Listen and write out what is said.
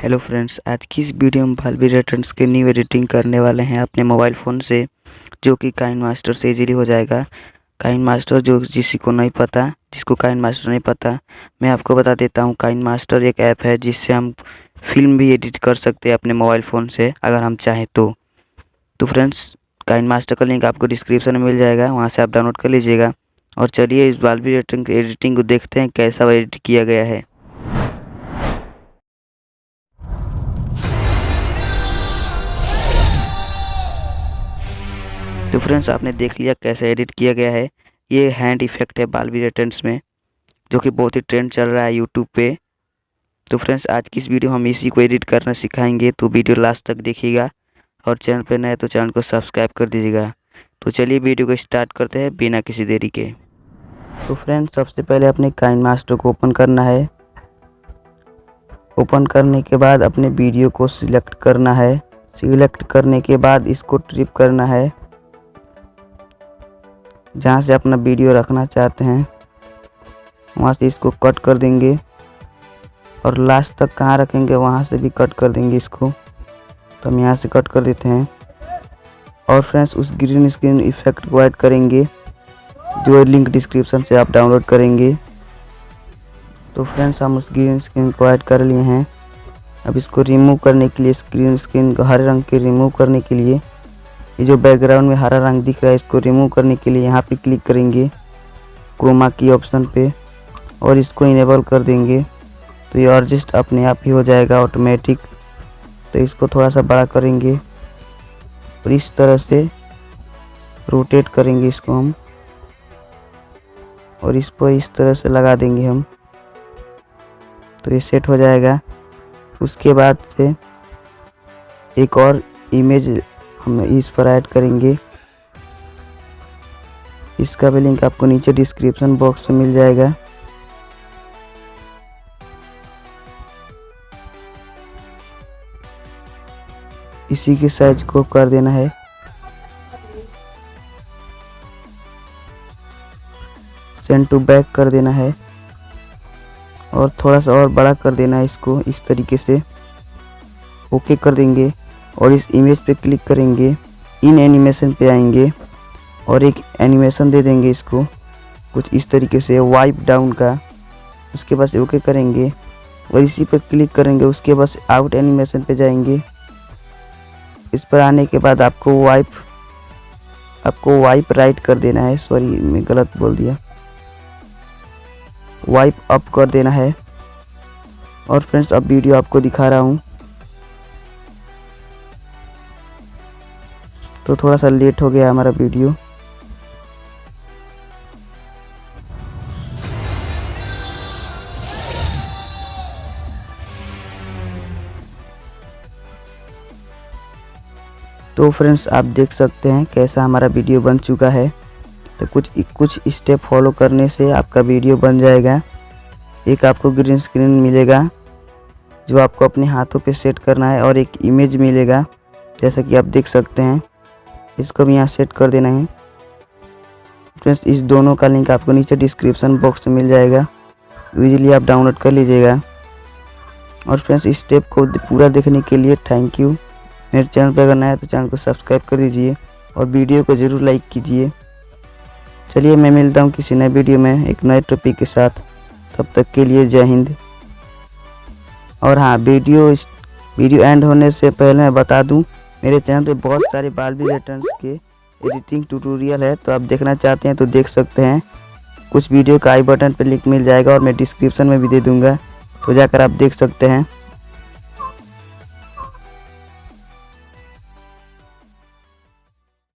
Hello friends, आज की इस वीडियो में बालबी रिटर्न्स के न्यू एडिटिंग करने वाले हैं अपने मोबाइल फ़ोन से, जो कि काइनमास्टर से इजीली हो जाएगा। काइनमास्टर जिसको नहीं पता, जिसको काइनमास्टर नहीं पता, मैं आपको बता देता हूँ। काइनमास्टर एक ऐप है जिससे हम फिल्म भी एडिट कर सकते हैं अपने मोबाइल फ़ोन से, अगर हम चाहें तो फ्रेंड्स, काइनमास्टर का लिंक आपको डिस्क्रिप्शन में मिल जाएगा, वहाँ से आप डाउनलोड कर लीजिएगा। और चलिए इस बालबी रिटर्न एडिटिंग को देखते हैं कैसा एडिट किया गया है। तो फ्रेंड्स, आपने देख लिया कैसे एडिट किया गया है। ये हैंड इफेक्ट है बालबी रिटर्न्स में, जो कि बहुत ही ट्रेंड चल रहा है यूट्यूब पे। तो फ्रेंड्स, आज की इस वीडियो हम इसी को एडिट करना सिखाएंगे, तो वीडियो लास्ट तक देखिएगा। और चैनल पे नए तो चैनल को सब्सक्राइब कर दीजिएगा। तो चलिए वीडियो को स्टार्ट करते हैं बिना किसी देरी के। तो फ्रेंड्स, सबसे पहले अपने काइनमास्टर को ओपन करना है। ओपन करने के बाद अपने वीडियो को सिलेक्ट करना है। सिलेक्ट करने के बाद इसको ट्रिप करना है, जहाँ से अपना वीडियो रखना चाहते हैं वहाँ से इसको कट कर देंगे, और लास्ट तक कहाँ रखेंगे वहाँ से भी कट कर देंगे इसको। तो हम यहाँ से कट कर देते हैं। और फ्रेंड्स, उस ग्रीन स्क्रीन इफेक्ट को ऐड करेंगे, जो लिंक डिस्क्रिप्शन से आप डाउनलोड करेंगे। तो फ्रेंड्स, हम उस ग्रीन स्क्रीन को ऐड कर लिए हैं। अब इसको रिमूव करने के लिए, ग्रीन स्क्रीन को हरे रंग के रिमूव करने के लिए, ये जो बैकग्राउंड में हरा रंग दिख रहा है, इसको रिमूव करने के लिए यहाँ पे क्लिक करेंगे क्रोमा की ऑप्शन पे, और इसको इनेबल कर देंगे। तो ये एडजस्ट अपने आप ही हो जाएगा ऑटोमेटिक। तो इसको थोड़ा सा बड़ा करेंगे और इस तरह से रोटेट करेंगे इसको हम, और इसको इस तरह से लगा देंगे हम। तो ये सेट हो जाएगा। उसके बाद से एक और इमेज हम इस पर ऐड करेंगे। इसका भी लिंक आपको नीचे डिस्क्रिप्शन बॉक्स में मिल जाएगा। इसी के साइज को कर देना है, सेंड टू बैक कर देना है, और थोड़ा सा और बड़ा कर देना है इसको इस तरीके से। ओके कर देंगे और इस इमेज पे क्लिक करेंगे, इन एनिमेशन पे आएंगे और एक एनिमेशन दे देंगे इसको कुछ इस तरीके से वाइप डाउन का। उसके बाद ओके करेंगे और इसी पे क्लिक करेंगे। उसके बाद आउट एनिमेशन पे जाएंगे। इस पर आने के बाद आपको वाइप राइट कर देना है। सॉरी, मैं गलत बोल दिया, वाइप अप कर देना है। और फ्रेंड्स, अब वीडियो आपको दिखा रहा हूँ, तो थोड़ा सा लेट हो गया हमारा वीडियो। तो फ्रेंड्स, आप देख सकते हैं कैसा हमारा वीडियो बन चुका है। तो कुछ स्टेप फॉलो करने से आपका वीडियो बन जाएगा। एक आपको ग्रीन स्क्रीन मिलेगा जो आपको अपने हाथों पे सेट करना है, और एक इमेज मिलेगा जैसा कि आप देख सकते हैं। इसको भी यहाँ सेट कर देना है। फ्रेंड्स, इस दोनों का लिंक आपको नीचे डिस्क्रिप्शन बॉक्स में मिल जाएगा, इजीली आप डाउनलोड कर लीजिएगा। और फ्रेंड्स, इस स्टेप को पूरा देखने के लिए थैंक यू। मेरे चैनल पर अगर नया है तो चैनल को सब्सक्राइब कर दीजिए और वीडियो को ज़रूर लाइक कीजिए। चलिए, मैं मिलता हूँ किसी नए वीडियो में एक नए टॉपिक के साथ। तब तक के लिए जय हिंद। और हाँ, वीडियो एंड होने से पहले मैं बता दूं, मेरे चैनल पे बहुत सारे बालबी रिटर्न्स के एडिटिंग ट्यूटोरियल है, तो आप देखना चाहते हैं तो देख सकते हैं। कुछ वीडियो का आई बटन पर लिंक मिल जाएगा और मैं डिस्क्रिप्शन में भी दे दूंगा, तो जाकर आप देख सकते हैं।